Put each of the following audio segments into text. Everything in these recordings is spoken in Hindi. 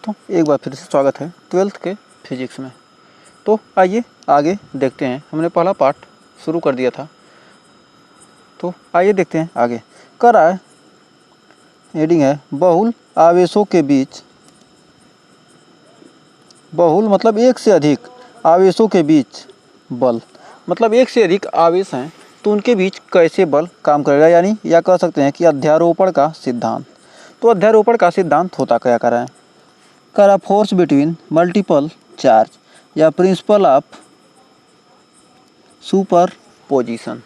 दोस्तों, एक बार फिर से स्वागत है 12th के फिजिक्स में। तो आइए आगे देखते हैं। हमने पहला पार्ट शुरू कर दिया था, तो आइए देखते हैं आगे। कर रहा है हेडिंग है बहुल आवेशों के बीच, बहुल मतलब एक से अधिक आवेशों के बीच बल, मतलब एक से अधिक आवेश हैं तो उनके बीच कैसे बल काम करेगा, यानी या कह सकते हैं कि अध्यारोपण का सिद्धांत। तो अध्यारोपण का सिद्धांत होता क्या कर रहा है, करा फोर्स बिटवीन मल्टीपल चार्ज या प्रिंसिपल ऑफ सुपर पोजिशन,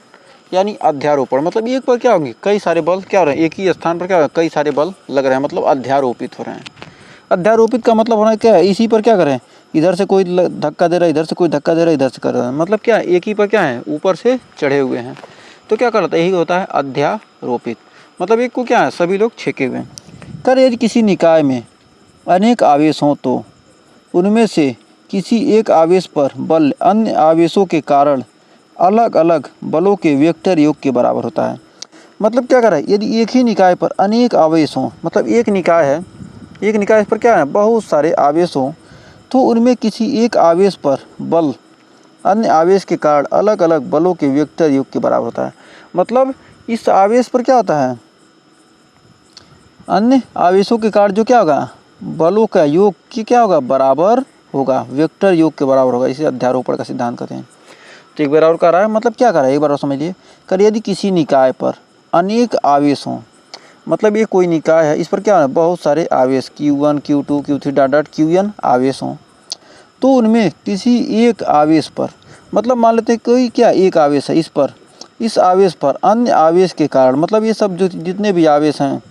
यानी अध्यारोपण मतलब एक पर क्या होंगे, कई सारे बल क्या हो रहे हैं, एक ही स्थान पर क्या हो रहा है, कई सारे बल लग रहे हैं, मतलब अध्यारोपित हो रहे हैं। अध्यारोपित का मतलब होना क्या है, इसी पर क्या करें, इधर से कोई धक्का दे रहा है, इधर से कोई धक्का दे रहा है, इधर से कर रहा है, मतलब क्या है, एक ही पर क्या है, ऊपर से चढ़े हुए हैं। तो क्या करता है, यही होता है अध्यारोपित, मतलब एक को क्या है, सभी लोग छेके हुए हैं। कर यदि किसी निकाय में अनेक आवेश हों तो उनमें से किसी एक आवेश पर बल अन्य आवेशों के कारण अलग अलग बलों के वेक्टर योग के बराबर होता है। मतलब क्या कर रहा है, यदि एक ही निकाय पर अनेक आवेश हों, मतलब एक निकाय है, एक निकाय पर क्या है, बहुत सारे आवेश हों, तो उनमें किसी एक आवेश पर बल अन्य आवेश के कारण अलग अलग बलों के वेक्टर योग के बराबर होता है। मतलब इस आवेश पर क्या होता है, अन्य आवेशों के कारण जो क्या होगा, बलों का योग की क्या होगा, बराबर होगा, वेक्टर योग के बराबर होगा। इसे अध्यारोपण का सिद्धांत कहते हैं। तो एक बार और कर रहा है, मतलब क्या कर रहा है, एक बार और समझ लिए। कर यदि किसी निकाय पर अनेक आवेश हों, मतलब ये कोई निकाय है, इस पर क्या है, बहुत सारे आवेश Q1 Q2 Q3 dot dot Qn आवेश हों, तो उनमें किसी एक आवेश पर, मतलब मान लेते हैं कोई क्या एक आवेश है, इस आवेश पर अन्य आवेश के कारण, मतलब ये सब जो जितने भी आवेश हैं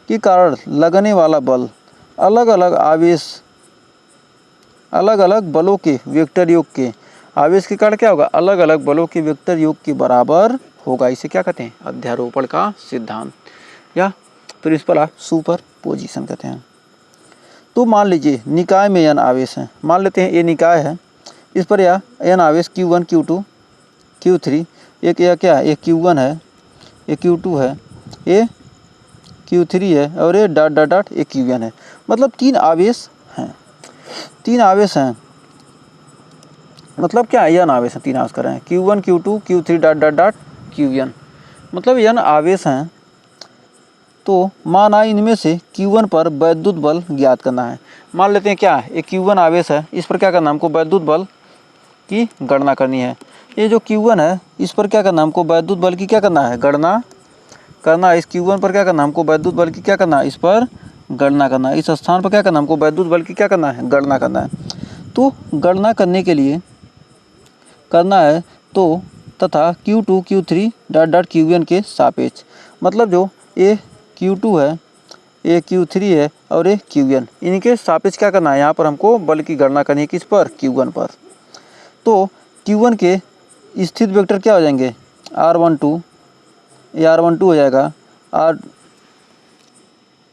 के कारण लगने वाला बल अलग अलग आवेश, अलग अलग बलों के वेक्टर योग के आवेश के कारण क्या होगा, अलग अलग बलों के वेक्टर योग के बराबर होगा। इसे क्या कहते हैं, अध्यारोपण का सिद्धांत या प्रिंसिपल ऑफ सुपर पोजिशन कहते हैं। तो मान लीजिए निकाय में n आवेश हैं, मान लेते हैं ये निकाय है, इस पर या n आवेश Q1 Q2 Q3, एक या क्या है, एक Q1 है, एक Q2 है, ये Q3 है, और ये डॉट डॉट डॉट एक Qn है। मतलब तीन आवेश हैं, तीन आवेश हैं, मतलब क्या n आवेश हैं, तीन आवेश कर रहे हैं, Q1 Q2 Q3 dot dot dot Qn, मतलब n आवेश हैं। तो माना इनमें से Q1 पर वैद्युत बल ज्ञात करना है। मान लेते हैं क्या है, एक Q1 आवेश है, इस पर क्या करना है, हमको वैद्युत बल की गणना करनी है। ये जो Q1 है, इस पर क्या करना है, हमको वैद्युत बल की क्या करना है, गणना करना है। इस Q1 पर क्या करना है, हमको वैद्युत बल की क्या करना है, इस पर गणना करना है। इस स्थान पर क्या करना है, हमको वैद्युत बल की क्या करना है, गणना करना है। तो गणना करने के लिए करना है तो तथा Q2 Q3 dot dot Qn के सापेक्ष, मतलब जो ये Q2 है, ये Q3 है और ये Qn, इनके सापेक्ष क्या करना है, यहाँ पर हमको बल की गणना करनी है, किस पर, Q1 पर। तो Q1 के स्थित वेक्टर क्या हो जाएंगे, R12, ये R12 हो जाएगा,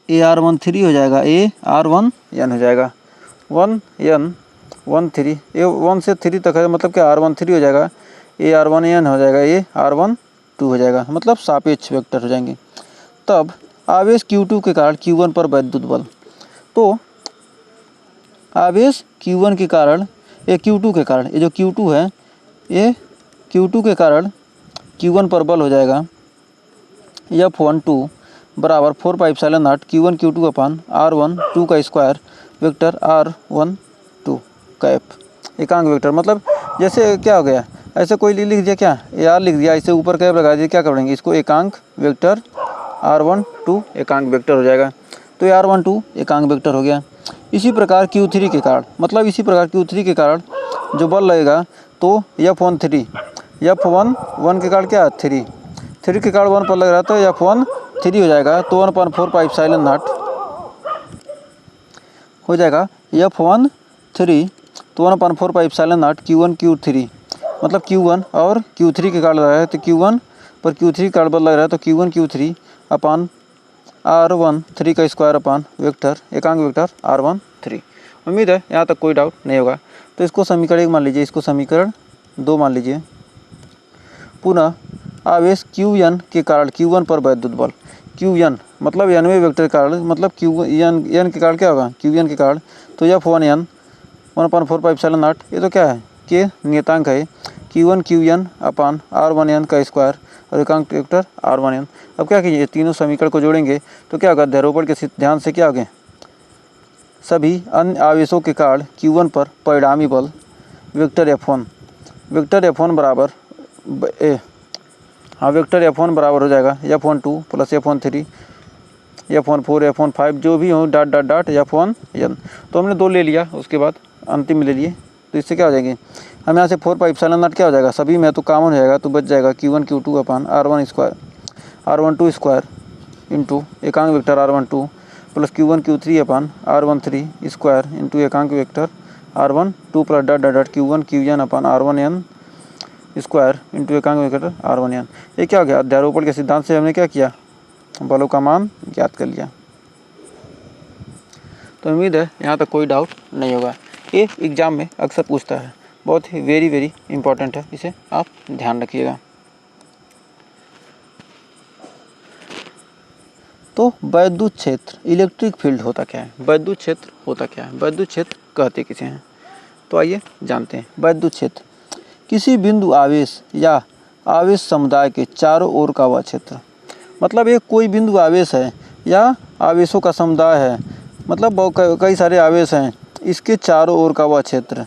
R13 हो जाएगा, ये R1n हो जाएगा, 1n 1 3, ये 1 से 3 तक है, मतलब क्या R13 हो जाएगा, ये R1n हो जाएगा, ये R12 हो जाएगा, मतलब सापेक्ष वेक्टर हो जाएंगे। तब आवेश Q2 के कारण Q1 पर वैद्युत बल, तो आवेश Q1 के कारण, ये Q2 के कारण, ये जो Q2 है, ये Q2 के कारण Q1 पर बल हो जाएगा F12 बराबर 4πε0 Q1 Q2 अपान R12 का स्क्वायर वेक्टर R12 कैप एकांक वेक्टर। मतलब जैसे क्या हो गया, ऐसे कोई लिख दिया क्या, AR लिख दिया, इसे ऊपर कैप लगा दिया, क्या करेंगे, इसको एकांक वेक्टर R12 एकांक वेक्टर हो जाएगा। तो ये R12 एकांक वेक्टर हो गया। इसी प्रकार Q3 के कारण, मतलब इसी प्रकार Q3 के कारण जो बल लगेगा, तो F13 F11 के कारण क्या है, 3 के कारण 1 पर लग रहा है, तो F13 हो जाएगा, तो 1/4πε0 हो जाएगा F13, तो 1/4πε0 Q1 Q3, मतलब Q1 और Q3 के कारण लग रहा है, तो Q1 पर Q3 के कारण बल लग रहा है, तो Q1 Q3 अपान R13 का स्क्वायर अपान वेक्टर एकांक वेक्टर R13। उम्मीद है यहाँ तक कोई डाउट नहीं होगा। तो इसको समीकरण 1 मान लीजिए, इसको समीकरण 2 मान लीजिए। पुनः आवेश Qn के कारण Q1 पर वैद्युत बल, Qn मतलब n वें वेक्टर के कारण, मतलब क्यू एन के कारण क्या होगा, क्यू एन के कारण, तो F1n 1/4πε0, ये तो क्या है के नियतांक है Q1 Qn अपान R1n का स्क्वायर और एकांक वेक्टर R1n। अब क्या कीजिए, तीनों समीकरण को जोड़ेंगे तो क्या होगा, अध्यारोपण के ध्यान से क्या हो गए, सभी अन्य आवेशों के कारण Q1 पर परिणामी बल वेक्टर F1 बराबर वेक्टर F1 बराबर हो जाएगा F12 plus F13 F14 F15 जो भी हो डॉट डॉट डॉट F1n। तो हमने 2 ले लिया, उसके बाद अंतिम में ले लिए, तो इससे क्या हो जाएगी, हम यहाँ से 4πε0 क्या हो जाएगा, सभी में तो कॉमन हो जाएगा, तो बच जाएगा Q1 Q2 अपान R12 स्क्वायर इंटू एकांक vector R12 plus Q1 Q3 अपान R13 स्क्वायर इंटू एकांक vector R12 plus dot dot dot Q1 Qn अपान R1n स्क्वायर इंटू एकांक वेक्टर R1n। ये क्या हो गया, अध्यारोपण के सिद्धांत से हमने क्या किया, बलों का मान ज्ञात कर लिया। तो उम्मीद है यहाँ तक कोई डाउट नहीं होगा। ये एग्ज़ाम में अक्सर पूछता है, बहुत ही वेरी इंपॉर्टेंट है, इसे आप ध्यान रखिएगा। तो वैद्युत क्षेत्र, इलेक्ट्रिक फील्ड होता क्या है, वैद्युत क्षेत्र होता क्या है, वैद्युत क्षेत्र कहते किसे हैं, तो आइए जानते हैं। वैद्युत क्षेत्र किसी बिंदु आवेश या आवेश समुदाय के चारों ओर का वह क्षेत्र, मतलब एक कोई बिंदु आवेश है या आवेशों का समुदाय है, मतलब कई सारे आवेश हैं, इसके चारों ओर का वह क्षेत्र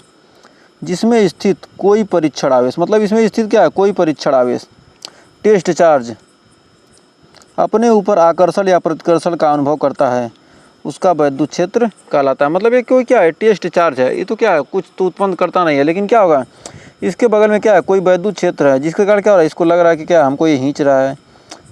जिसमें स्थित कोई परीक्षण आवेश, मतलब इसमें स्थित क्या है, कोई परीक्षण आवेश, टेस्ट चार्ज अपने ऊपर आकर्षण या प्रतिकर्षण का अनुभव करता है, उसका वैद्युत क्षेत्र कहलाता है। मतलब ये कोई क्या है, टेस्ट चार्ज है, ये तो क्या है, कुछ तो उत्पन्न करता नहीं है, लेकिन क्या होगा, इसके बगल में क्या है, कोई वैद्युत क्षेत्र है, जिसके कारण क्या हो रहा है, इसको लग रहा है कि क्या हमको ये खींच रहा है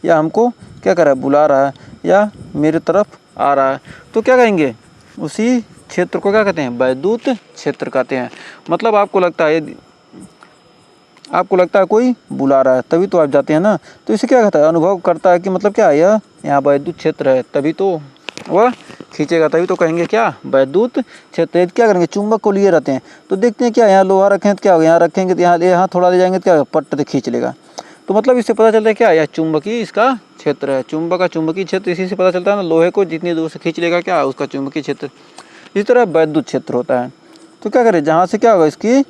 या हमको क्या कर रहा है, बुला रहा है या मेरे तरफ आ रहा है, तो क्या कहेंगे, उसी क्षेत्र को क्या कहते हैं, वैद्युत क्षेत्र कहते हैं। मतलब आपको लगता है कोई बुला रहा है, तभी तो आप जाते हैं ना, तो इसे क्या कहता है, अनुभव करता है कि मतलब क्या है, यह यहाँ वैद्युत क्षेत्र है, तभी तो वह खींचेगा, तभी तो कहेंगे क्या, वैद्युत क्षेत्र। क्या करेंगे, चुंबक को लिए रहते हैं, तो देखते हैं क्या यहाँ लोहा रखें तो क्या होगा, यहाँ रखेंगे तो यहाँ थोड़ा ले जाएंगे तो क्या पट्ट से खींच लेगा, तो मतलब इससे पता चलता है क्या, यह चुंबकीय इसका क्षेत्र है, चुंबक का चुंबकीय क्षेत्र इसी से पता चलता है ना, लोहे को जितनी दूर से खींच लेगा क्या, उसका चुंबकीय क्षेत्र। इस तरह वैद्युत क्षेत्र होता है। तो क्या करें, जहाँ से क्या होगा, इसकी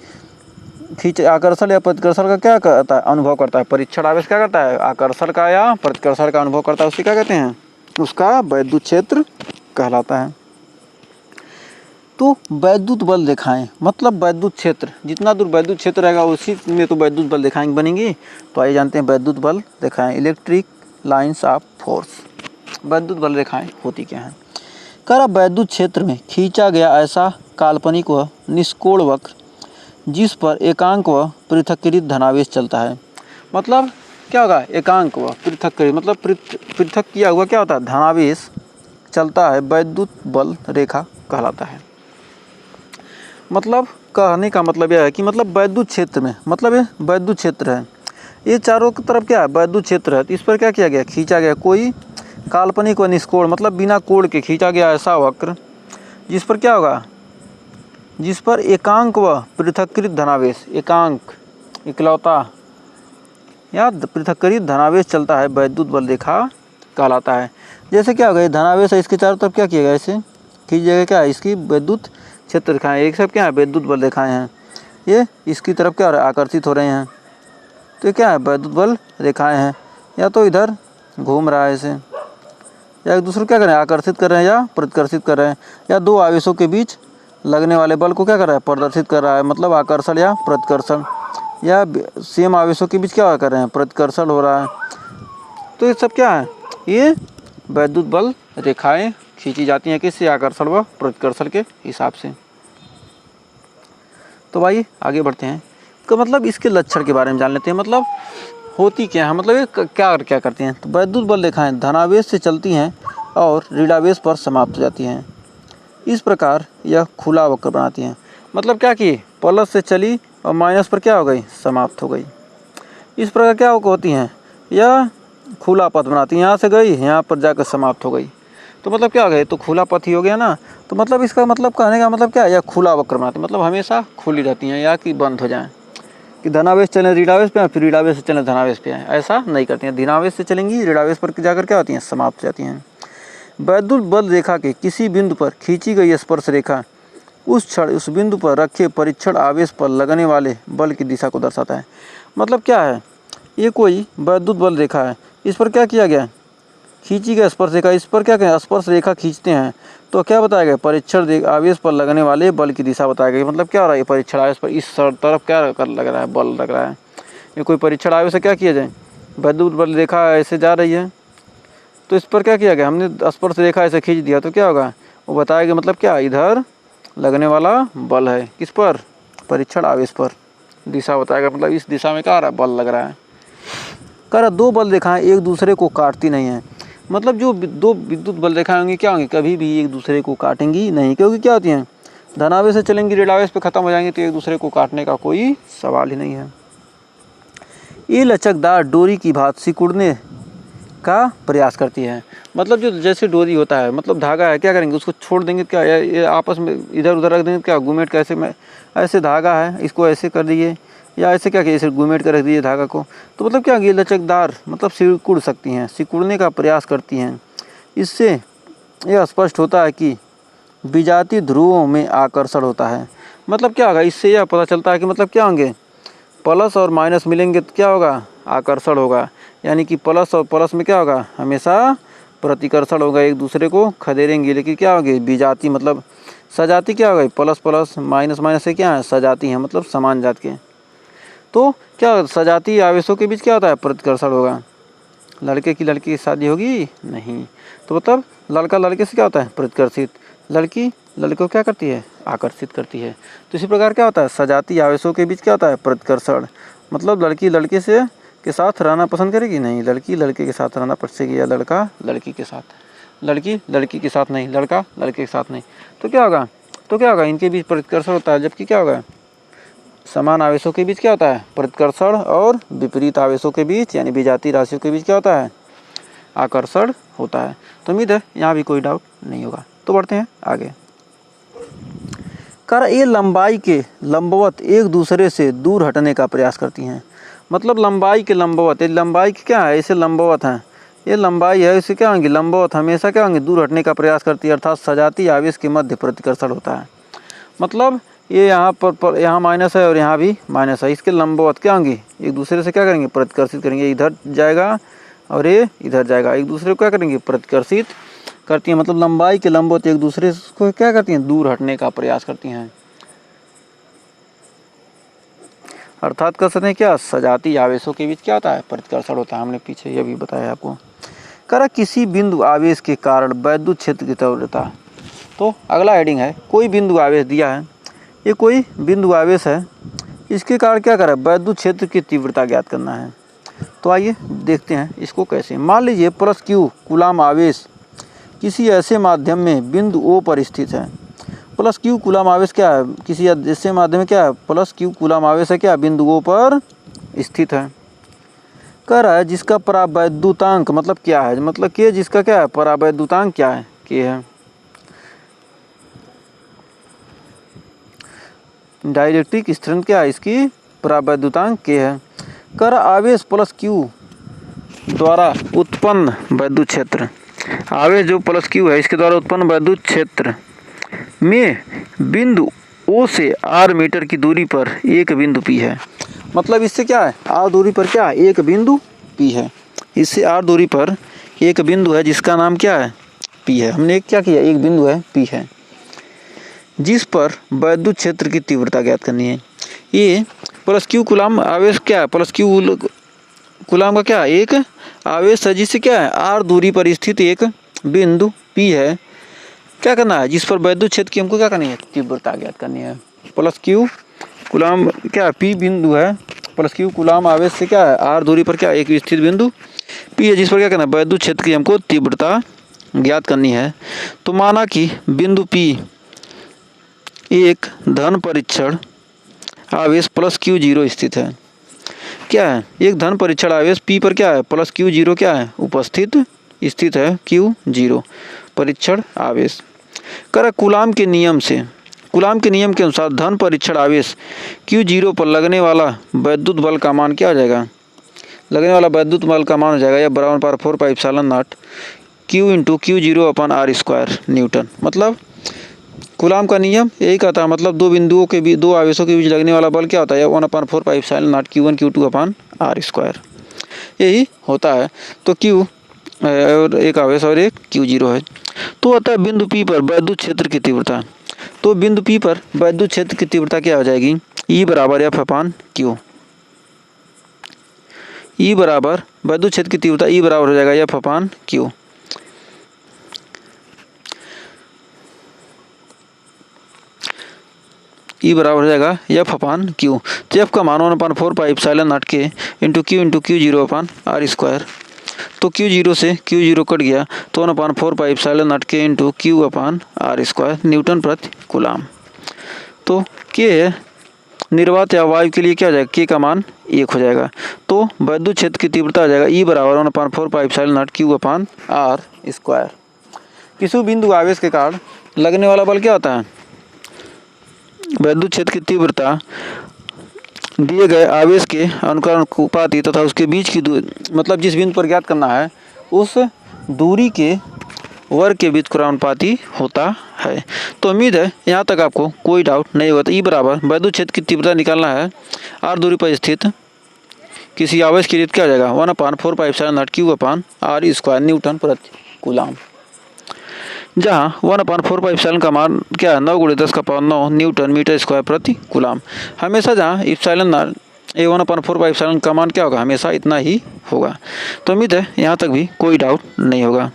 खींच आकर्षण या प्रतिकर्षण का क्या करता है, अनुभव करता है, परीक्षण आवेश क्या करता है, आकर्षण का या प्रतिकर्षण का अनुभव करता है, उसे क्या कहते हैं, उसका वैद्युत क्षेत्र कहलाता है। तो वैद्युत बल दिखाएं, मतलब वैद्युत क्षेत्र, जितना दूर वैद्युत क्षेत्र रहेगा उसी में तो वैद्युत बल दिखाएंगे बनेंगी। तो आइए जानते हैं वैद्युत बल दिखाएं, इलेक्ट्रिक लाइंस ऑफ फोर्स, वैद्युत बल रेखाएं होती क्या हैं। कर वैद्युत क्षेत्र में खींचा गया ऐसा काल्पनिक व निष्कोण वक्र जिस पर एकांक व पृथक्कृत धनावेश चलता है। मतलब क्या होगा, एकांक व पृथक्कृत, मतलब पृथक किया हुआ क्या होता है, धनावेश चलता है, वैद्युत बल रेखा कहलाता है। मतलब कहने का मतलब यह है कि मतलब वैद्युत क्षेत्र में, मतलब ये वैद्युत क्षेत्र है, ये चारों की तरफ क्या है, वैद्युत क्षेत्र है, तो इस पर क्या किया गया, खींचा गया कोई काल्पनिक व निष्कोण, मतलब बिना कोण के खींचा गया ऐसा वक्र जिस पर क्या होगा, जिस पर एकांक व पृथक्कृत धनावेश, एकांक इकलौता या पृथक्कृत धनावेश चलता है, वैद्युत बल रेखा कहलाता है। जैसे क्या होगा, ये धनावेश है, इसके चारों तरफ क्या किया गया, ऐसे खींच जगह क्या है, इसकी वैद्युत क्षेत्र रेखाएं, एक सब क्या है, वैद्युत बल रेखाएं हैं, ये इसकी तरफ क्या हो रहा है, आकर्षित हो रहे हैं, तो ये क्या है, वैद्युत बल रेखाएं हैं, या तो इधर घूम रहा है ऐसे, या एक दूसरे को क्या कर रहे हैं, आकर्षित कर रहे हैं या प्रतिकर्षित कर रहे हैं, या दो आवेशों के बीच लगने वाले बल को क्या कर रहा है, प्रदर्शित कर रहा है, मतलब आकर्षण या प्रतिकर्षण, या सेम आवेशों के बीच क्या कर रहे हैं, प्रतिकर्षण हो रहा है। तो ये सब क्या है, ये वैद्युत बल रेखाएं खींची जाती हैं, किससे, आकर्षण व प्रतिकर्षण के हिसाब से। तो भाई आगे बढ़ते हैं, तो मतलब इसके लक्षण के बारे में जान लेते हैं, मतलब होती क्या है, मतलब ये क्या करती हैं। तो वैद्युत बल रेखाएं धनावेश से चलती हैं और ऋणावेश पर समाप्त हो जाती हैं। इस प्रकार यह खुला वक्र बनाती हैं, मतलब क्या कि प्लस से चली और माइनस पर क्या हो गई, समाप्त हो गई। इस प्रकार क्या होती हैं, यह खुला पथ बनाती हैं, यहाँ से गई यहाँ पर जाकर समाप्त हो गई, तो मतलब क्या हो गया, तो खुला पथ ही हो गया ना। तो मतलब इसका मतलब कहने का मतलब क्या है, यह खुला वक्र बनाती है, मतलब हमेशा खुली रहती हैं, या कि बंद हो जाएं, कि धनावेश चलें ऋणावेश पे, फिर ऋणावेश से चलें धनावेश पे आए, ऐसा नहीं करती हैं। धनावेश से चलेंगी ऋणावेश पर जाकर क्या होती हैं, समाप्त हो जाती हैं। वैद्युत बल रेखा के किसी बिंदु पर खींची गई स्पर्श रेखा उस क्षण उस बिंदु पर रखे परीक्षण आवेश पर लगने वाले बल की दिशा को दर्शाता है। मतलब क्या है, ये कोई वैद्युत बल रेखा है, इस पर क्या किया गया, खींची गई स्पर्श रेखा, इस पर क्या कहें स्पर्श रेखा खींचते हैं तो क्या बताया गया, परीक्षण आवेश पर लगने वाले बल की दिशा बताया गया। मतलब क्या हो रहा है, ये परीक्षण आवेश पर इस तरफ क्या कर लग रहा है, बल लग रहा है। ये कोई परीक्षण आवेश से क्या किया जाए, वैद्युत बल रेखा ऐसे जा रही है तो इस पर क्या किया गया, हमने स्पर्श रेखा ऐसे खींच दिया तो क्या होगा, वो बताया गया। मतलब क्या, इधर लगने वाला बल है, किस पर, परीक्षण आवेश पर, दिशा बताएगा। मतलब इस दिशा में क्या आ रहा है, बल लग रहा है। कह रहा दो बल रेखाएं एक दूसरे को काटती नहीं हैं। मतलब जो दो विद्युत बल रेखाएं होंगी क्या होंगी, कभी भी एक दूसरे को काटेंगी नहीं, क्योंकि क्या होती हैं, धनावेश से चलेंगी ऋणावेश पे खत्म हो जाएंगी तो एक दूसरे को काटने का कोई सवाल ही नहीं है। ये लचकदार डोरी की भांति सिकुड़ने का प्रयास करती है। मतलब जो जैसे डोरी होता है, मतलब धागा है, क्या करेंगे उसको छोड़ देंगे क्या, ये आपस में इधर उधर रख देंगे क्या, घूमेट कैसे में ऐसे धागा है इसको ऐसे कर दिए या ऐसे क्या किए, ऐसे घूमेट कर रख दिए धागा को, तो मतलब क्या ये लचकदार मतलब सिकुड़ सकती हैं, सिकुड़ने का प्रयास करती हैं। इससे यह स्पष्ट होता है कि विजातीय ध्रुवों में आकर्षण होता है। मतलब क्या होगा, इससे यह पता चलता है कि मतलब क्या होंगे, प्लस और माइनस मिलेंगे तो क्या होगा, आकर्षण होगा। यानी कि प्लस और प्लस में क्या होगा, हमेशा प्रतिकर्षण होगा, एक दूसरे को खदेड़ेंगे। लेकिन क्या होगी, विजाती मतलब सजाती क्या होगा, प्लस प्लस माइनस माइनस से क्या है, सजाती हैं, मतलब समान जात के। तो क्या सजाती आवेशों के बीच क्या होता है, प्रतिकर्षण होगा। लड़के की लड़की की शादी होगी नहीं, तो मतलब लड़का लड़के से क्या होता है, प्रतिकर्षित, लड़की लड़के को क्या करती है, आकर्षित करती है। तो इसी प्रकार क्या होता है, सजाती आवेशों के बीच क्या होता है, प्रतिकर्षण। मतलब लड़की लड़के से के साथ रहना पसंद करेगी नहीं, लड़की लड़के के साथ रहना पसंद, या लड़का लड़की के साथ, लड़की लड़की के साथ नहीं, लड़का लड़के के साथ नहीं। तो क्या होगा, इनके बीच प्रतिकर्षण होता है। जबकि क्या होगा, समान आवेशों के बीच क्या होता है, प्रतिकर्षण, और विपरीत आवेशों के बीच यानी विजातीय राशियों के बीच क्या होता है, आकर्षण होता है। तो उम्मीद है यहाँ भी कोई डाउट नहीं होगा। तो बढ़ते हैं आगे। कर ये लंबाई के लंबवत एक दूसरे से दूर हटने का प्रयास करती हैं। मतलब लंबाई के लंबवत, ये लंबाई की क्या है, इसे लंबवत हैं, ये लंबाई है, इसे क्या होंगी, लंबवत, हमेशा क्या होंगे, दूर हटने का प्रयास करती है। अर्थात सजाती आवेश के मध्य प्रतिकर्षण होता है। मतलब ये यहाँ पर यहाँ माइनस है और यहाँ भी माइनस है, इसके लंबवत क्या होंगी, एक दूसरे से क्या करेंगे, प्रतिकर्षित करेंगे। इधर जाएगा और ये इधर जाएगा, एक दूसरे को क्या करेंगे, प्रतिकर्षित करती हैं। मतलब लंबाई के लंबवत एक दूसरे को क्या करती हैं, दूर हटने का प्रयास करती हैं। अर्थात कर सकते हैं क्या, सजाती आवेशों के बीच क्या होता है, प्रतिकर्षण होता है। हमने पीछे यह भी बताया आपको। करा किसी बिंदु आवेश के कारण वैद्युत क्षेत्र की तीव्रता। तो अगला हेडिंग है, कोई बिंदु आवेश दिया है, ये कोई बिंदु आवेश है, इसके कारण क्या करा, वैद्युत क्षेत्र की तीव्रता ज्ञात करना है। तो आइए देखते हैं इसको कैसे। मान लीजिए प्लस क्यू कूलाम आवेश किसी ऐसे माध्यम में बिंदु ओ पर स्थित है। प्लस क्यू कूलाम आवेश क्या है, किसी ऐसे माध्यम में क्या है, प्लस क्यू कूलाम आवेश है क्या, बिंदु ओ पर स्थित है। कह रहा है जिसका परावैद्युतांक मतलब क्या है, मतलब के जिसका क्या है, परावैद्युतांक क्या है, के है। डाइलेक्ट्रिक स्थिरांक क्या है, इसकी परावैद्युतांक के है। कर आवेश प्लस क्यू द्वारा उत्पन्न वैद्युत क्षेत्र, आवेश जो प्लस क्यू है इसके द्वारा उत्पन्न वैद्युत क्षेत्र में बिंदु ओ से आर मीटर की दूरी पर एक बिंदु पी है। मतलब इससे क्या है, आर दूरी पर क्या है, एक बिंदु पी है। इससे आर दूरी पर एक बिंदु है जिसका नाम क्या है, पी है। हमने क्या किया, एक बिंदु है पी है, जिस पर वैद्युत क्षेत्र की तीव्रता ज्ञात करनी है। ये प्लस क्यू कूलाम आवेश क्या है, प्लस क्यू कूलाम का क्या है, एक आवेश है जिससे क्या है, आर दूरी पर स्थित एक बिंदु पी है। क्या करना है, जिस पर वैद्युत क्षेत्र की हमको क्या करनी है, तीव्रता ज्ञात करनी है। प्लस क्यू कूलाम क्या, पी बिंदु है, प्लस क्यू कूलाम आवेश से क्या है, आर दूरी पर क्या एक स्थित बिंदु पी है, जिस पर क्या करना है, वैद्युत क्षेत्र की हमको तीव्रता ज्ञात करनी है। तो माना कि बिंदु पी एक धन परीक्षण आवेश प्लस क्यू जीरो स्थित है। क्या है, एक धन परीक्षण आवेश पी पर क्या है, प्लस क्यू जीरो क्या है, उपस्थित स्थित है, क्यू जीरो परीक्षण आवेश। कर कूलाम के नियम से, कूलाम के नियम के अनुसार धन परीक्षण आवेश क्यू जीरो पर लगने वाला वैद्युत बल का मान क्या हो जाएगा, लगने वाला वैद्युत बल का मान हो जाएगा या बराबर 4 pi epsilon naught Q into Q zero upon r square newton. मतलब कूलाम का नियम यही कहता है, मतलब दो आवेशों के बीच लगने वाला बल क्या होता है, 1/4πε0 Q1 Q2 अपन आर स्क्वायर, यही होता है। तो Q और एक आवेश और एक Q0 है। तो अतः बिंदु P पर वैद्युत क्षेत्र की तीव्रता, तो बिंदु P पर वैद्युत क्षेत्र की तीव्रता क्या हो जाएगी, E बराबर F/Q। E बराबर वैद्युत क्षेत्र की तीव्रता E बराबर हो जाएगा F/Q। E बराबर हो जाएगा F/Q। तो F का मान 1/4πε0 K into Q upon r square. तो Q0 से Q0 कट गया तो 1/4πε0 K into Q upon r square newton प्रति कूलाम। तो K है निर्वात या वायु के लिए क्या हो जाएगा, K का मान 1 हो जाएगा। तो वैद्युत क्षेत्र की तीव्रता आ जाएगा E बराबर 1/4πε0 Q अपन आर स्क्वायर। किसी बिंदु आवेश के कारण लगने वाला बल क्या होता है, वैद्युत क्षेत्र की तीव्रता दिए गए आवेश के अनुपाती तथा उसके बीच की दूरी, मतलब जिस बिंदु पर ज्ञात करना है उस दूरी के वर्ग के बीच अनुपाती होता है। तो उम्मीद है यहाँ तक आपको कोई डाउट नहीं होगा। तो E बराबर वैद्युत क्षेत्र की तीव्रता निकालना है, आर दूरी पर स्थित किसी आवेश के लिए क्या हो जाएगा, 1/4πε0 Q upon r square newton प्रति कूलाम, जहाँ 1/4πε का मान क्या है, 9 × 10⁹ न्यूटन मीटर स्क्वायर प्रति कूलाम। हमेशा जहाँ इप्सिलॉन 1/4πε का मान क्या होगा, हमेशा इतना ही होगा। तो उम्मीद है यहाँ तक भी कोई डाउट नहीं होगा।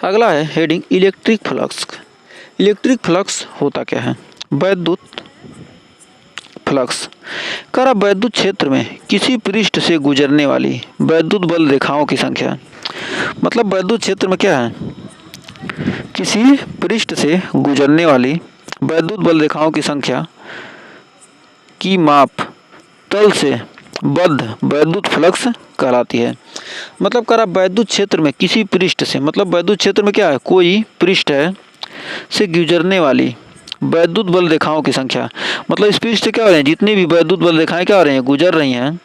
अगला है heading electric flux. Electric flux होता क्या है, वैद्युत फ्लक्स कर वैद्युत क्षेत्र में किसी पृष्ठ से गुजरने वाली वैद्युत बल रेखाओं की संख्या। मतलब वैद्युत क्षेत्र में क्या है, किसी पृष्ठ से गुजरने वाली वैद्युत बल रेखाओं की संख्या की माप तल से बद्ध वैद्युत फ्लक्स कहलाती है। मतलब कर वैद्युत क्षेत्र में किसी पृष्ठ से, मतलब वैद्युत क्षेत्र में क्या है, कोई पृष्ठ है से गुजरने वाली वैद्युत बल रेखाओं की संख्या, मतलब इस पृष्ठ से क्या हो रहे हैं, जितनी भी वैद्युत बल रेखाएं क्या हो रही हैं, गुजर रही हैं,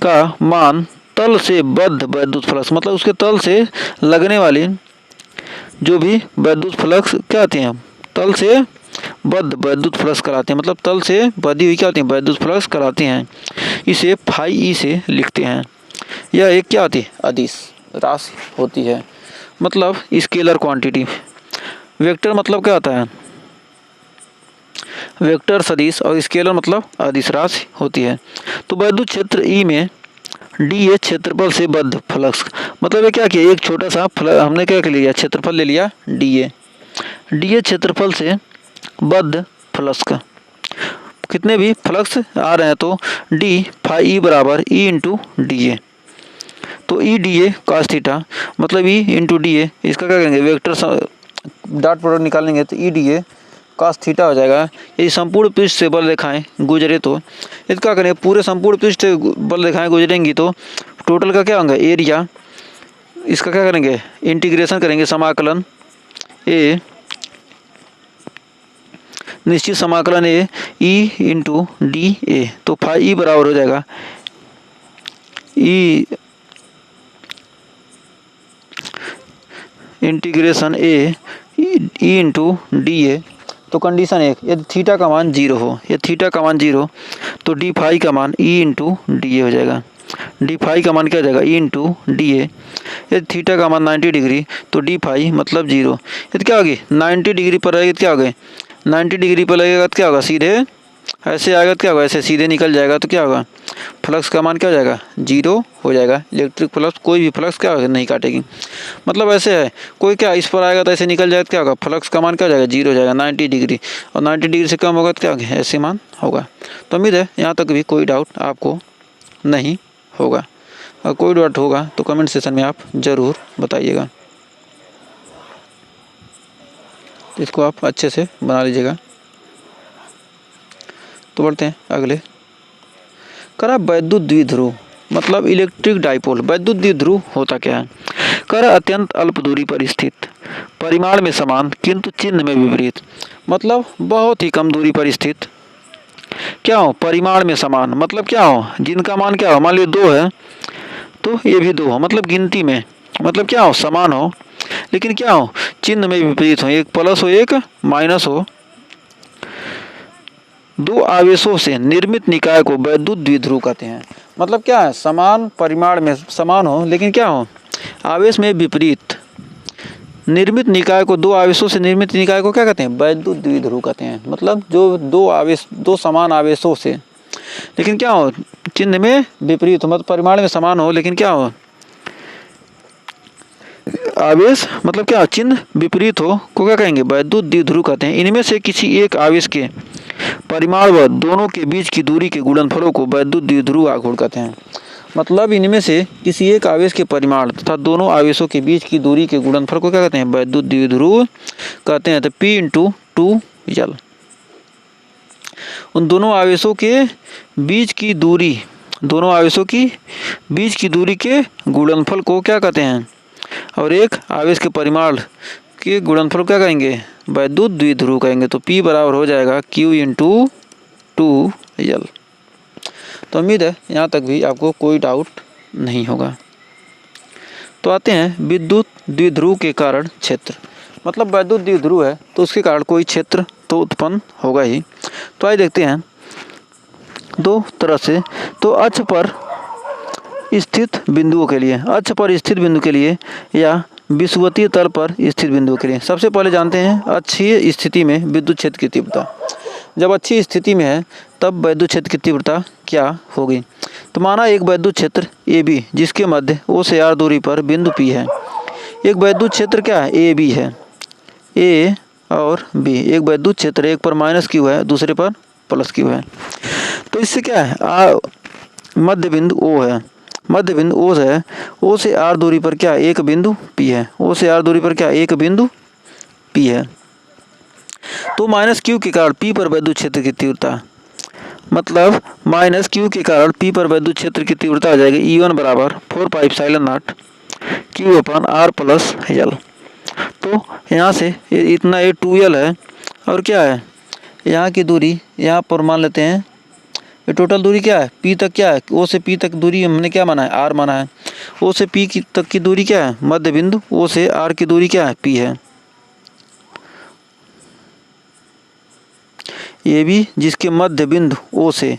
का मान तल से बद्ध वैद्युत फ्लक्स, मतलब उसके तल से लगने वाली जो भी वैद्युत फ्लक्स क्या आती हैं, तल से बद्ध वैद्युत फ्लक्स कराते हैं। मतलब तल से बधी हुई क्या होती है, वैद्युत फ्लक्स कराती हैं। इसे φE से लिखते हैं। यह एक क्या होती है, अदिश राशि होती है, मतलब स्केलर क्वांटिटी। वेक्टर मतलब क्या होता है, वेक्टर सदिश, और स्केलर मतलब अदिश राशि होती है। तो वैद्युत क्षेत्र E में dA क्षेत्रफल से बद्ध फ्लक्स, मतलब ये क्या किया, एक छोटा सा हमने क्या लिया, क्षेत्रफल ले लिया dA क्षेत्रफल से बद्ध फ्लक्स का कितने भी फ्लक्स आ रहे हैं तो d φE बराबर E इंटू dA। तो E dA cos थीटा, मतलब E इंटू dA, इसका क्या करेंगे, वेक्टर डॉट प्रोडक्ट निकालेंगे तो E dA cos थीटा हो जाएगा। यदि संपूर्ण पृष्ठ से बल रेखाएं गुजरे तो यदि क्या करेंगे, पूरे संपूर्ण पृष्ठ से बल रेखाएं गुजरेंगी तो टोटल का क्या होगा, एरिया, इसका क्या करेंगे, इंटीग्रेशन करेंगे, समाकलन ए, निश्चित समाकलन ए E इंटू dA। तो φE बराबर हो जाएगा E इंटीग्रेशन ए E इंटू dA। तो कंडीशन एक, यदि थीटा का मान 0 हो, यदि थीटा का मान 0 तो d फाई का मान E इंटू dA हो जाएगा। d फाई का मान क्या हो जाएगा, E इंटू dA। यदि थीटा का मान 90 डिग्री तो d फाई मतलब 0। यदि क्या होगी, 90 डिग्री पर रहेगी तो क्या होगा, 90 डिग्री पर लगेगा तो क्या होगा, सीधे ऐसे आएगा तो क्या होगा, ऐसे सीधे निकल जाएगा तो क्या होगा, फ्लक्स का मान क्या हो जाएगा, 0 हो जाएगा। इलेक्ट्रिक फ्लक्स कोई भी फ्लक्स क्या होगा, नहीं काटेगी। मतलब ऐसे है, कोई क्या इस पर आएगा तो ऐसे निकल जाएगा तो क्या होगा, फ्लक्स का मान क्या हो जाएगा, 0 हो जाएगा 90 डिग्री, और 90 डिग्री से कम होगा तो क्या होगा, ऐसे मान होगा। तो उम्मीद है यहाँ तक भी कोई डाउट आपको नहीं होगा। अगर कोई डाउट होगा तो कमेंट सेशन में आप ज़रूर बताइएगा। इसको आप अच्छे से बना लीजिएगा। तो बढ़ते हैं अगले। करा वैद्युत द्विध्रुव, मतलब इलेक्ट्रिक डाइपोल। वैद्युत द्विध्रुव होता क्या है, करा अत्यंत अल्प दूरी पर स्थित, परिमाण में समान किंतु चिन्ह में विपरीत, मतलब बहुत ही कम दूरी पर स्थित क्या हो, परिमाण में समान, मतलब क्या हो, जिनका मान क्या हो, मान लीजिए 2 है तो ये भी 2 हो, मतलब गिनती में मतलब क्या हो, समान हो, लेकिन क्या हो, चिन्ह में विपरीत हो, एक प्लस हो एक माइनस हो। 2 आवेशों से निर्मित निकाय को वैद्युत द्विध्रुव कहते हैं। मतलब क्या है, समान परिमाण में समान हो, लेकिन क्या हो, आवेश में विपरीत निर्मित निकाय को, 2 आवेशों से निर्मित निकाय को क्या कहते हैं, वैद्युत द्विध्रुव कहते हैं। मतलब जो 2 समान आवेशों से, लेकिन क्या हो, चिन्ह में विपरीत हो, मतलब परिमाण में समान हो, लेकिन क्या हो, आवेश मतलब क्या, चिन्ह विपरीत हो को क्या कहेंगे, वैद्युत द्विध्रुव कहते हैं। इनमें से किसी एक आवेश के परिमाण व दोनों के बीच की दूरी के गुणनफलों को वैद्युत द्विध्रुव आघूर्ण कहते हैं। मतलब इनमें से किसी एक आवेश के परिमाण तथा दोनों आवेशों के बीच की दूरी के गुणनफल को क्या कहते हैं, वैद्युत द्विध्रुव कहते हैं। तो P×2L, उन दोनों आवेशों के बीच की दूरी, दोनों आवेशों की बीच की दूरी के गुणनफल को क्या कहते हैं, और एक आवेश के परिमाण के गुणनफल को क्या कहेंगे, वैद्युत द्विध्रुव कहेंगे। तो P बराबर हो जाएगा Q×2L। तो उम्मीद है यहाँ तक भी आपको कोई डाउट नहीं होगा। तो आते हैं विद्युत द्विध्रुव के कारण क्षेत्र। मतलब वैद्युत द्विध्रुव है तो उसके कारण कोई क्षेत्र तो उत्पन्न होगा ही। तो आइए देखते हैं 2 तरह से। तो अक्ष पर स्थित बिंदुओं के लिए, अक्ष पर स्थित बिंदु के लिए या विषुवतीय तल पर स्थित बिंदुओं के लिए, सबसे पहले जानते हैं अक्षीय स्थिति में विद्युत क्षेत्र की तीव्रता। जब अच्छी स्थिति में है तब विद्युत क्षेत्र की तीव्रता क्या होगी। तो माना एक विद्युत क्षेत्र AB जिसके मध्य O से R दूरी पर बिंदु P है। एक विद्युत क्षेत्र क्या है, AB है, A और B। एक विद्युत क्षेत्र एक पर -Q है, दूसरे पर +Q है। तो इससे क्या है, मध्य बिंदु O है, मध्य बिंदु O है, O से R दूरी पर क्या एक बिंदु P है, O से R दूरी पर क्या एक बिंदु P है। तो -Q के कारण P पर विद्युत क्षेत्र की तीव्रता, मतलब -Q के कारण P पर विद्युत क्षेत्र की तीव्रता आ जाएगी E1 बराबर 4πε0 Q/R+L। तो यहाँ से इतना ये 2L है, और क्या है यहाँ की दूरी, यहाँ पर मान लेते हैं ये टोटल दूरी क्या है, P तक क्या है, O से P तक दूरी हमने क्या माना है, R माना है। O से P तक की दूरी क्या है, मध्य बिंदु O से R की दूरी क्या है, P है। ये भी जिसके मध्य बिंदु O से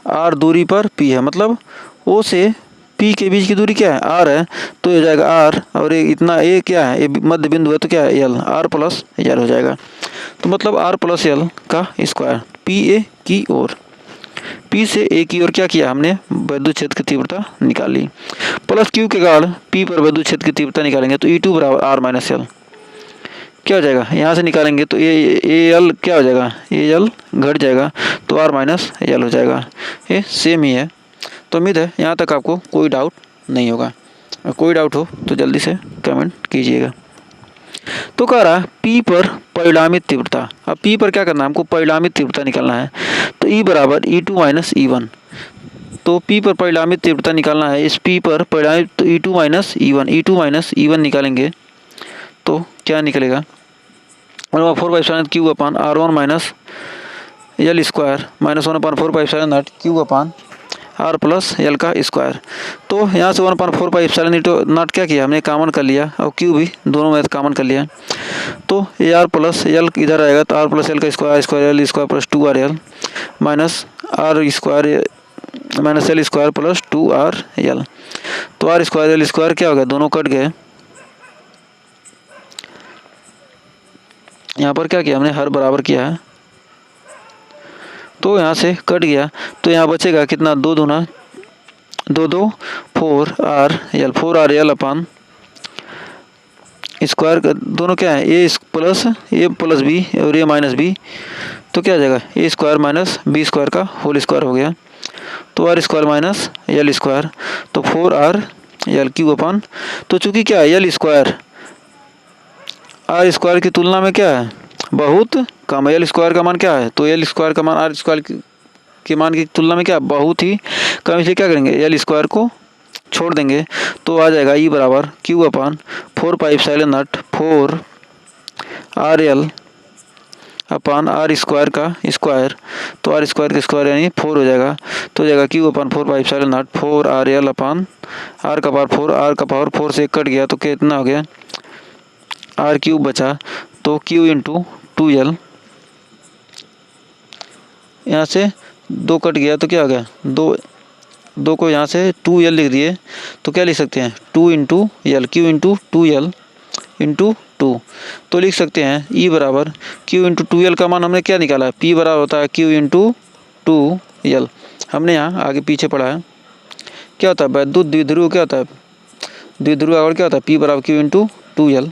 R दूरी पर P है, मतलब O से P के बीच की दूरी क्या है, R है, तो हो जाएगा R, और ये इतना A क्या है, ये मध्य बिंदु है तो क्या है L, R+L हो जाएगा। तो मतलब R+L का स्क्वायर PA की ओर, P से A की ओर क्या किया हमने, विद्युत क्षेत्र की तीव्रता निकाल ली। +Q के कारण P पर विद्युत क्षेत्र की तीव्रता निकालेंगे तो E2 बराबर R-L क्या हो जाएगा, यहाँ से निकालेंगे तो AL क्या हो जाएगा, AL घट जाएगा तो R-L हो जाएगा। ये सेम ही है। तो उम्मीद है यहाँ तक आपको कोई डाउट नहीं होगा। कोई डाउट हो तो जल्दी से कमेंट कीजिएगा। तो कह रहा है P पर परिणामित तीव्रता। अब P पर क्या करना है, हमको परिणामित तीव्रता निकालना है। तो E बराबर E2 - E1। तो P पर परिणामित तीव्रता निकालना है, इस P पर परिणामित तो E2 - E1 निकालेंगे तो क्या निकलेगा, 1/4πε0 Q/R1 - L स्क्वायर -1/4πε0 Q/R+L का स्क्वायर। तो यहाँ से 1/4πε0 क्या किया हमने, कॉमन कर लिया, और Q भी दोनों में कॉमन कर लिया। तो R+L इधर आएगा तो R+L का square L square plus 2RL minus R square minus L square plus 2RL। तो R स्क्वायर L स्क्वायर क्या हो गया, दोनों कट गए। यहाँ पर क्या किया हमने, हर बराबर किया है तो यहाँ से कट गया। तो यहाँ बचेगा कितना, 2 दूना 2 2 4RL अपन स्क्वायर का दोनों क्या है, A प्लस B और A माइनस B। तो क्या आ जाएगा, A square minus B square का होल स्क्वायर हो गया। तो R square minus L square, तो 4RL Q/। तो चूंकि क्या है L स्क्वायर R स्क्वायर की तुलना में क्या है, बहुत कम। L स्क्वायर का मान क्या है, तो L स्क्वायर का मान R स्क्वायर के मान की तुलना में क्या बहुत ही कम, इसलिए क्या करेंगे L स्क्वायर को छोड़ देंगे। तो आ जाएगा E बराबर Q/4πε0 4RL upon r square का स्क्वायर, तो आर स्क्वायर का स्क्वायर यानी 4 हो जाएगा, तो हो जाएगा Q upon 4 pi epsilon naught 4 r L upon r का पावर 4, आर का पावर 4 से कट गया तो कितना हो गया आर क्यूब बचा, तो क्यू इंटू 2L, यहाँ से 2 कट गया तो क्या हो गया 2 को यहाँ से 2L लिख दिए, तो क्या लिख सकते हैं 2 into L, Q into 2L into 2, तो लिख सकते हैं ई बराबर क्यू इंटू 2L का मान हमने क्या निकाला है, पी बराबर होता है क्यू इंटू 2L। हमने यहाँ आगे पीछे पढ़ा है क्या होता है वैद्युत द्विध्रुव, क्या होता है द्विध्रुव आवेश क्या होता है पी बराबर क्यू इंटू 2L,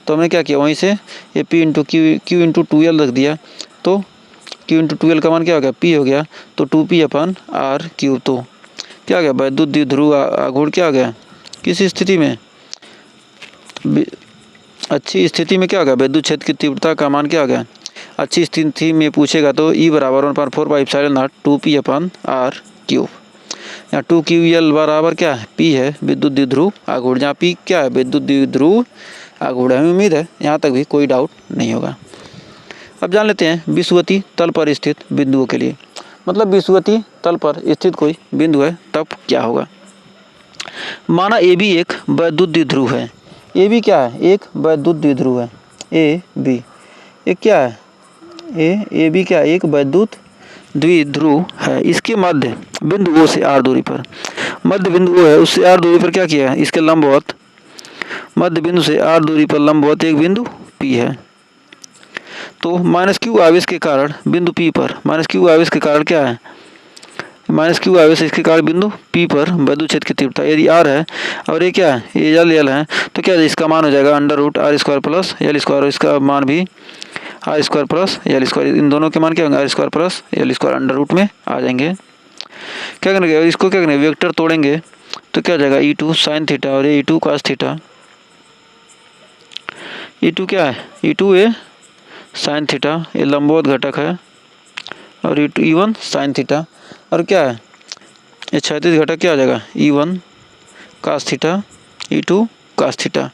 तो हमने क्या किया वहीं से ये P into Q into 2L रख दिया, तो क्यू इंटू 2L का मान क्या हो गया पी हो गया, तो 2p अपन आर क्यूब, तो क्या हो गया वैद्युत द्विध्रुव आघूर्ण क्या हो गया किस स्थिति में अच्छी स्थिति में क्या हो गया विद्युत क्षेत्र की तीव्रता का मान क्या हो गया, अच्छी स्थिति में पूछेगा तो ई बराबर 1/4 pi epsilon naught 2p upon r cube, यहाँ 2qL बराबर क्या है पी है विद्युत द्विध्रुव आघूर्ण, जहाँ पी क्या है विद्युत द्विध्रुव आघूर्ण। हमें उम्मीद है यहाँ तक भी कोई डाउट नहीं होगा। अब जान लेते हैं विषुवतीय तल पर स्थित बिंदुओं के लिए, मतलब विषुवतीय तल पर स्थित कोई बिंदु है तब क्या होगा। माना ए बी एक वैद्युत द्विध्रुव है, ए बी क्या है एक वैद्युत द्विध्रुव है, ए बी एक क्या है ए बी क्या है एक वैद्युत द्विध्रुव है, इसके मध्य बिंदु ओ से आर दूरी पर, मध्य बिंदु ओ है उससे आर दूरी पर क्या किया है इसके लंबवत, मध्य बिंदु से आर दूरी पर लंबवत एक बिंदु पी है, तो माइनस क्यू आवेश के कारण बिंदु पी पर, माइनस क्यू आवेश के कारण क्या है माइनस क्यू आवेश इसके कारण बिंदु पी पर विद्युत क्षेत्र की तीव्रता यदि आर है और ये क्या है ये एल है, तो क्या इसका मान हो जाएगा under root R square plus L square, और इसका मान भी R square plus L square, इन दोनों के मान क्या होंगे R square plus L square under root में आ जाएंगे। क्या करेंगे इसको क्या करेंगे वेक्टर तोड़ेंगे तो क्या हो जाएगा ई2 साइन थीटा और ये ई2 कॉस थीटा, ई2 क्या है ई2 ए साइन थीटा ये लंबवत घटक है, और ई1 साइन थीटा, और क्या है ये क्षैतिज घटक क्या आ जाएगा E one cos theta E two cos theta,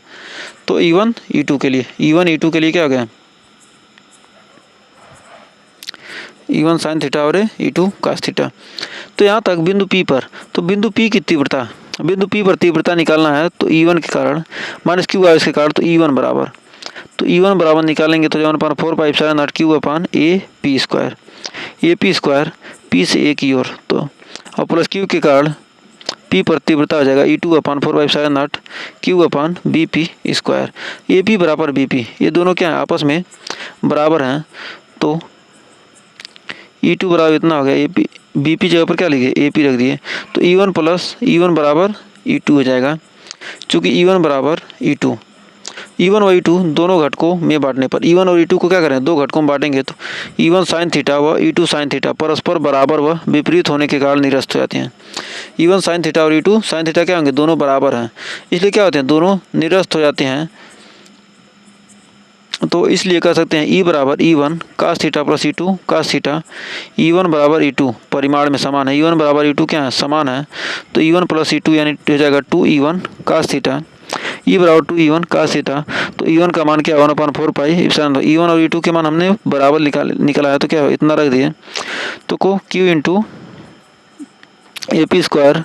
तो ई1 ई2 के लिए ई1 ई2 के लिए क्या हो गया ई1 साइन थीटा और ई2 कास थीटा। तो यहाँ तक बिंदु पी पर, तो बिंदु पी की तीव्रता, बिंदु पी पर तीव्रता निकालना है तो ई1 के कारण माइनस क्यू आवेश के कारण, तो ई1 बराबर, तो ई1 बराबर निकालेंगे तो 1/4 pi epsilon naught Q upon A P square P से ए की ओर, तो और प्लस क्यू के कारण पी पर तीव्रता हो जाएगा E two upon 4 pi epsilon naught Q upon B P square, A P बराबर बी पी, ये दोनों क्या है आपस में बराबर हैं, तो ई2 बराबर इतना हो गया ए पी, बी पी जगह पर क्या लिखे ए पी रख दिए, तो ई1 प्लस ई1 बराबर ई2 हो जाएगा, चूँकि ई1 बराबर ई2, ई1 और ई2 दोनों घटकों में बांटने पर, ई1 और ई2 को क्या करें दो घटकों में बांटेंगे तो ई1 साइन थीटा व ई2 साइन थीटा परस्पर बराबर व विपरीत होने के कारण निरस्त हो जाते हैं। ई1 साइन थीटा और ई2 साइन थीटा क्या होंगे दोनों बराबर हैं, इसलिए क्या होते हैं दोनों निरस्त हो जाते हैं, तो इसलिए कह सकते हैं ई बराबर E one cos theta plus E two cos theta, E one बराबर ई2 परिमाण में समान है, ई1 बराबर ई2 क्या है समान है, तो ई1 प्लस ई2 यानी हो जाएगा 2e1 कास थीटा, ई बराबर 2e1 कास थीटा, तो ई1 का मान क्या है 1/4 पाई एप्सिलॉन, ई1 और ई2 के मान हमने बराबर निकाला है, तो क्या इतना रख दिए, तो को Q into A P square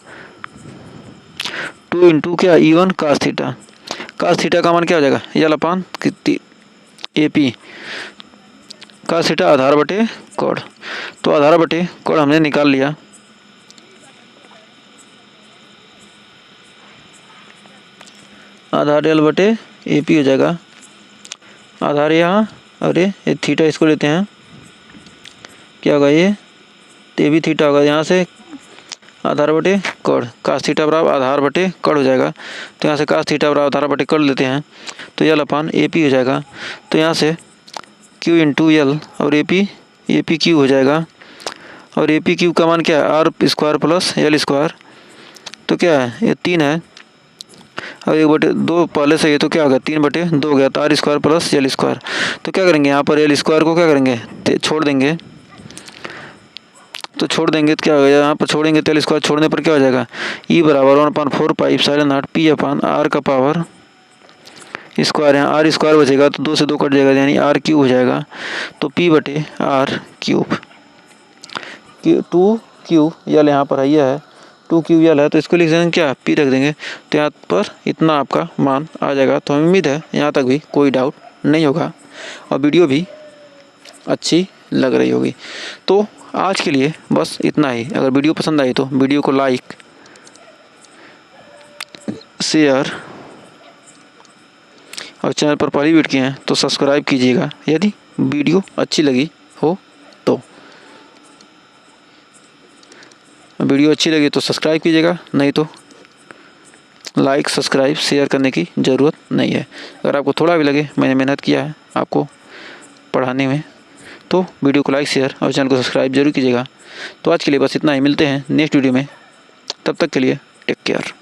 2 into क्या ई1 कास थीटा का मान क्या हो जाएगा L upon A P cos theta आधार बटे कोण, तो आधार बटे कोण हमने निकाल लिया, आधार एल बटे ए पी हो जाएगा, आधार यहाँ और ये थीटा इसको लेते हैं क्या होगा ये भी थीटा होगा, यहाँ से आधार बटे कोण कास थीटा बराबर आधार बटे कोण हो जाएगा, तो यहाँ से कास थीटा बराबर आधार बटे कोण लेते हैं तो एल अपान ए पी हो जाएगा, तो यहाँ से क्यू इंटू एल और ए पी क्यू हो जाएगा, और ए पी क्यू का मान क्या है r square plus L square, तो क्या है ये 3 है और 1/2 पहले से ये तो क्या होगा 3/2 हो गया, तो r square plus L square, तो क्या करेंगे यहाँ पर एल स्क्वायर को क्या करेंगे छोड़ देंगे, तो छोड़ देंगे तो क्या होगा यहाँ पर छोड़ेंगे तो एल स्क्वायर छोड़ने पर क्या हो जाएगा ई बराबर 1/4 pi epsilon naught P upon r का पावर स्क्वायर, यहाँ आर स्क्वायर बचेगा तो 2 से 2 कट जाएगा यानी आर क्यूब हो जाएगा। तो पी बटे आर क्यूब, 2 क्यूब यल यहाँ पर है 2 क्यूब यल है तो इसको लिख देंगे क्या, पी रख देंगे। तो यहाँ पर इतना आपका मान आ जाएगा। तो हमें उम्मीद है यहाँ तक भी कोई डाउट नहीं होगा और वीडियो भी अच्छी लग रही होगी। तो आज के लिए बस इतना ही। अगर वीडियो पसंद आई तो वीडियो को लाइक, शेयर और चैनल पर पहली वीडियो किए हैं तो सब्सक्राइब कीजिएगा यदि वीडियो अच्छी लगी हो तो। वीडियो अच्छी लगी तो सब्सक्राइब कीजिएगा, नहीं तो लाइक सब्सक्राइब शेयर करने की ज़रूरत नहीं है। अगर आपको थोड़ा भी लगे मैंने मेहनत किया है आपको पढ़ाने में तो वीडियो को लाइक शेयर और चैनल को सब्सक्राइब जरूर कीजिएगा। तो आज के लिए बस इतना ही, मिलते हैं नेक्स्ट वीडियो में, तब तक के लिए टेक केयर।